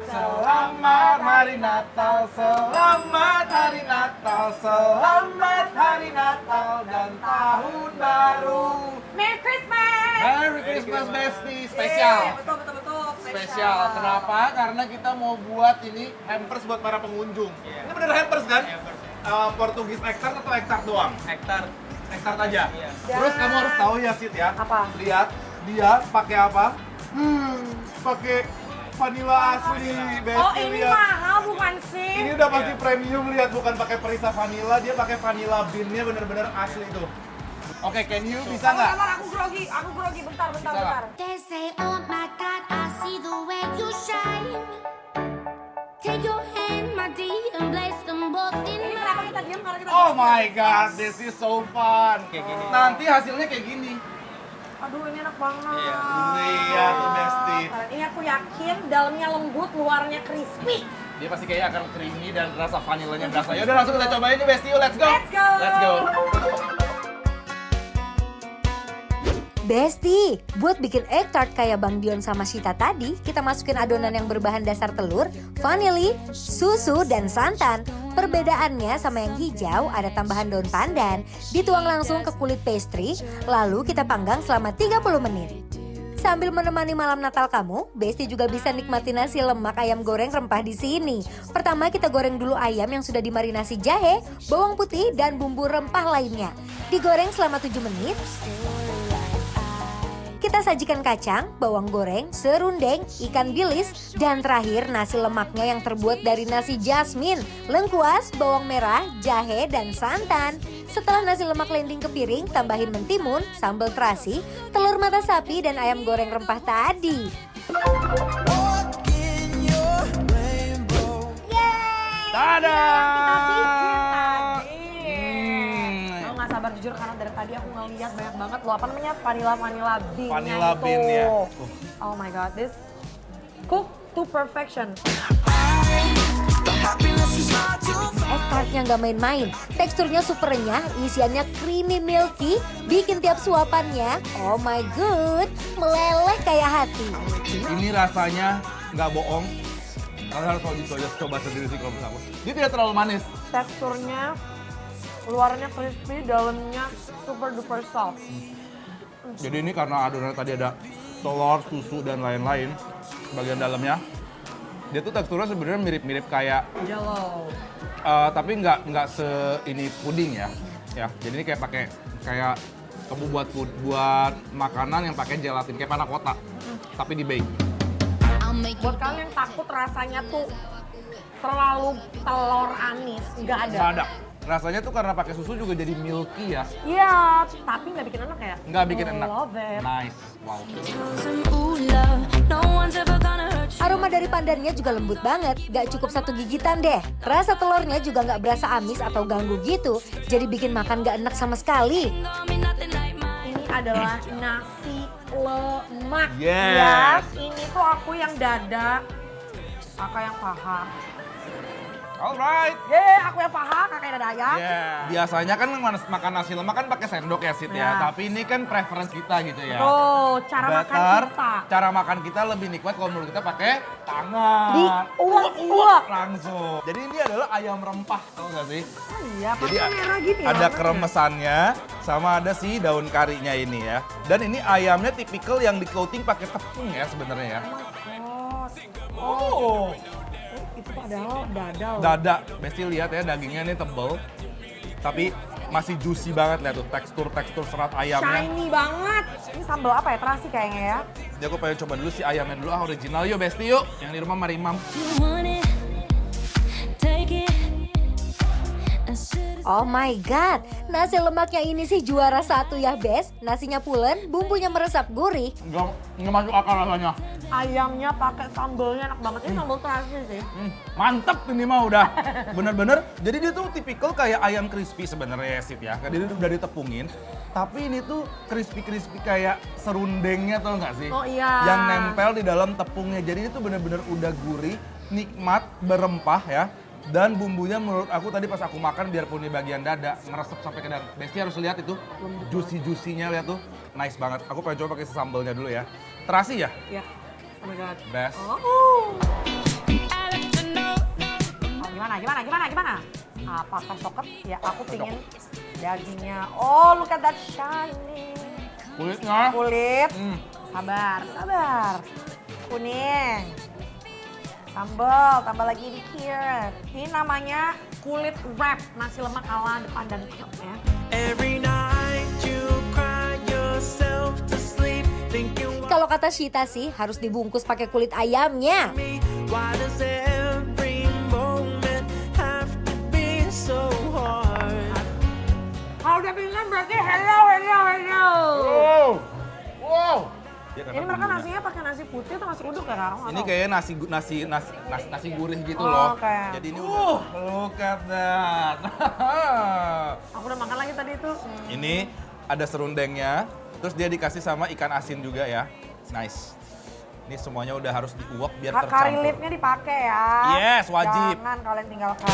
Selamat Hari Natal, selamat Hari Natal, selamat Hari Natal dan Tahun Baru. Merry Christmas! Merry Christmas, Bestie. Spesial. Betul. Spesial. Kenapa? Karena kita mau buat ini hampers buat para pengunjung. Ini bener hampers kan? Portugis ekstart atau ekstart doang? Hektar. Ekstart aja. Terus kamu harus tahu ya, Sid ya. Apa? Lihat, dia pakai apa? Pakai vanilla asli, Bestie. Oh, ini lihat. mahal bukan sih? Ini udah pasti premium, lihat bukan pakai perisa vanilla, dia pakai vanilla bean-nya bener-bener asli tuh. Oke, can you bisa nggak? Bentar, aku grogi. Bentar. They say, oh my God, I see the way you shine. Take your hand, my dear, and place them both in Ini mine. kenapa kita diam? Karena kita Oh my god, this is so fun. Kayak gini. Nanti hasilnya kayak gini. Aduh, ini enak banget. Iya tuh, Bestie. Ini aku yakin dalamnya lembut, luarnya crispy. Dia pasti kayak akan creamy dan rasa vanillanya berasa. Yaudah langsung kita cobain nih, Bestie. Let's go. Let's go. Let's go. Besti, buat bikin egg tart kayak Bang Dion sama Shita tadi, kita masukin adonan yang berbahan dasar telur, vanili, susu, dan santan. Perbedaannya sama yang hijau ada tambahan daun pandan, dituang langsung ke kulit pastry, lalu kita panggang selama 30 menit. Sambil menemani malam Natal kamu, Besti juga bisa nikmati nasi lemak ayam goreng rempah di sini. Pertama kita goreng dulu ayam yang sudah dimarinasi jahe, bawang putih, dan bumbu rempah lainnya. Digoreng selama 7 menit. Kita sajikan kacang, bawang goreng, serundeng, ikan bilis, dan terakhir nasi lemaknya yang terbuat dari nasi jasmin, lengkuas, bawang merah, jahe, dan santan. Setelah nasi lemak landing ke piring, tambahin mentimun, sambal terasi, telur mata sapi, dan ayam goreng rempah tadi. Dadah! Aku nggak sabar jujur karena dari tadi aku ngeliat banyak banget loh apa namanya vanilla bean-nya Vanilla itu. bean ya. Oh my god, this cook to perfection. Egg tartnya nggak main-main, teksturnya super renyah, isiannya creamy milky, bikin tiap suapannya, oh my god, meleleh kayak hati. Ini rasanya nggak bohong. Kalian harus coba sendiri sih kalau menurut aku. Dia tidak terlalu manis. Teksturnya luarnya crispy, dalamnya super duper soft. Jadi ini karena adonannya tadi ada telur, susu, dan lain-lain bagian dalamnya. Dia tuh teksturnya sebenarnya mirip-mirip kayak Jello. tapi nggak se ini puding ya. Jadi ini kayak kamu buat makanan yang pakai gelatin kayak panna cotta, tapi di bake. I'll make you Buat kalian yang takut rasanya tuh terlalu telur anis, nggak ada. Nggak ada. Rasanya tuh karena pakai susu juga jadi milky ya. Iya, tapi nggak bikin enak ya? Nggak bikin Oh, enak. love it. Nice. Wow. some ooh love. No one's ever gonna hurt you. Aroma dari pandannya juga lembut banget, gak cukup satu gigitan deh. Rasa telurnya juga gak berasa amis atau ganggu gitu, jadi bikin makan gak enak sama sekali. Got me nothing like mine. Ini adalah nasi lemak. Yes. Ya, ini tuh aku yang dada, kakak yang paha. Alright. Aku yang paha, kakak yang dada ayam. Biasanya kan makan nasi lemak kan pakai sendok ya, Sid ya. Ya. Tapi ini kan preference kita gitu ya. Tuh, cara makan Better, kita. cara makan kita lebih nikmat kalau menurut kita pakai tangan. Diuak-uak. Langsung. Jadi ini adalah ayam rempah, tau gak sih? Oh iya, Jadi pakai merah gini ya. ada warnanya. keremesannya sama ada si daun karinya ini ya. Dan ini ayamnya tipikal yang di coating pakai tepung ya sebenarnya ya. Oh. Itu padahal dada loh. Dada, Besti lihat ya dagingnya ini tebel. Tapi masih juicy banget lihat tuh tekstur serat ayamnya. Shiny banget. Ini sambal apa ya? Terasi kayaknya ya. Jadi aku pengen coba dulu si ayamnya dulu original yuk Besti yuk. Yang di rumah Marimam. You want it, take it. I should've Oh my god, nasi lemaknya ini sih juara satu ya Bes. Nasinya pulen, bumbunya meresap gurih. Nggak masuk akal rasanya. Ayamnya pakai sambalnya enak banget. Ini sambal terasi sih. Mantep ini mah udah. Bener-bener. Jadi dia tuh tipikal kayak ayam crispy sebenarnya Sid ya. Dia udah ditepungin. Tapi ini tuh crispy-crispy kayak serundengnya tau nggak sih? Oh iya. Yang nempel di dalam tepungnya. Jadi itu bener-bener udah gurih, nikmat, berempah ya. Dan bumbunya menurut aku tadi pas aku makan biarpun di bagian dada ngeresep sampai ke dalam. Besti harus lihat itu juicy-juicynya, lihat tuh. Nice banget. Aku pengen coba pakai sambelnya dulu ya. Terasi ya? Iya. Oh my god. Best. Oh, gimana? Apakah soket? Ya aku pingin dagingnya. Oh, look at that shiny. Kulitnya. Kulit. Hmm. Sabar. Kuning. Sambal, tambah lagi dikit. Ini namanya kulit wrap nasi lemak ala Pandan Club ya. Every night you cry yourself to sleep thinking Kalau kata Shita sih harus dibungkus pakai kulit ayamnya. why does every moment have to be so hard? Kalau udah pingsan berarti hello. Wow. Ini mereka nasinya pakai nasi putih atau nasi uduk ya Kak? Ini kayak nasi gurih gitu Oh, loh. kayak- Jadi ini udah look at that. Aku udah makan lagi tadi itu. Ini ada serundengnya, terus dia dikasih sama ikan asin juga ya. Nice. Ini semuanya udah harus diuap biar Curry tercampur. leaf-nya dipakai ya. Yes, wajib. Jangan kalian tinggalkan.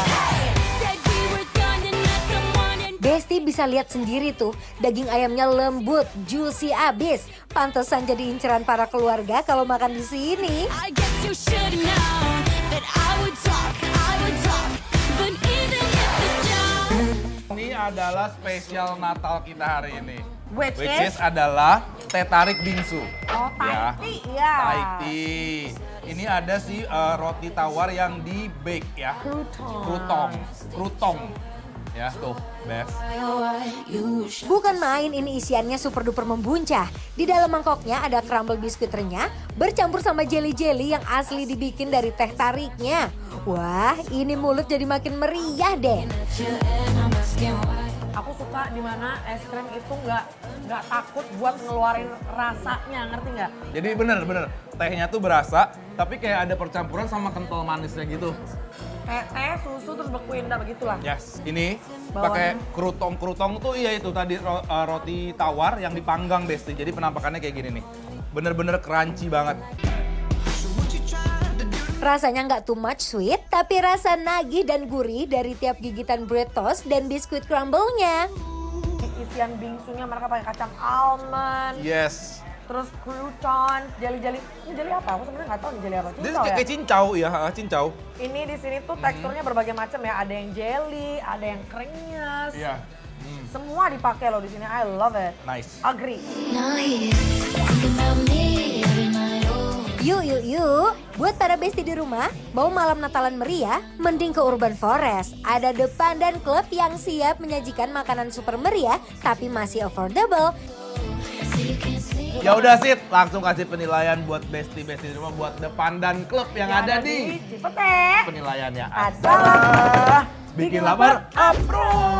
Besti bisa lihat sendiri tuh, daging ayamnya lembut, juicy abis. Pantesan jadi inceran para keluarga kalau makan di sini. I guess you should know that I would talk, but even if it's just Ini adalah spesial Natal kita hari ini. Which is is? adalah teh tarik bingsu. Oh, Ya. Thai tea, ya. Thai tea. Ini ada sih roti tawar yang di bake ya. Krutong. Ya, tuh, best. Bukan main, ini isiannya super duper membuncah. Di dalam mangkoknya ada crumble biskuit renyah bercampur sama jelly-jelly yang asli dibikin dari teh tariknya. Wah, ini mulut jadi makin meriah deh. Aku suka di mana es krim itu nggak takut buat ngeluarin rasanya, ngerti nggak? Jadi bener, tehnya tuh berasa, tapi kayak ada percampuran sama kental manisnya gitu. Kayak teh, susu, terus bekuinda begitulah. Yes, ini Bawahnya. pakai krutong tuh iya itu tadi roti tawar yang dipanggang Besti. Jadi penampakannya kayak gini nih. Bener-bener crunchy banget. Rasanya nggak too much sweet, tapi rasa nagih dan gurih dari tiap gigitan bread toast dan biskuit crumble-nya. Isian bingsunya mereka pakai kacang almond, Yes. terus crouton, jeli-jeli. Ini jeli apa? Aku sebenarnya nggak tahu nih jeli apa. Dia Cincau ya? kayak cincau, ya cincau. Ini di sini tuh teksturnya berbagai macam ya. Ada yang jelly, ada yang krenyes. Iya. Semua dipakai loh di sini. I love it. Nice. Agree. Yuk. Buat para besti di rumah, mau malam Natalan meriah, mending ke Urban Forest. Ada The Pandan Club yang siap menyajikan makanan super meriah, tapi masih affordable. Ya udah Sid, langsung kasih penilaian buat Besti di rumah buat The Pandan Club yang ada di Cipete. penilaiannya Adalah bikin lapar approve.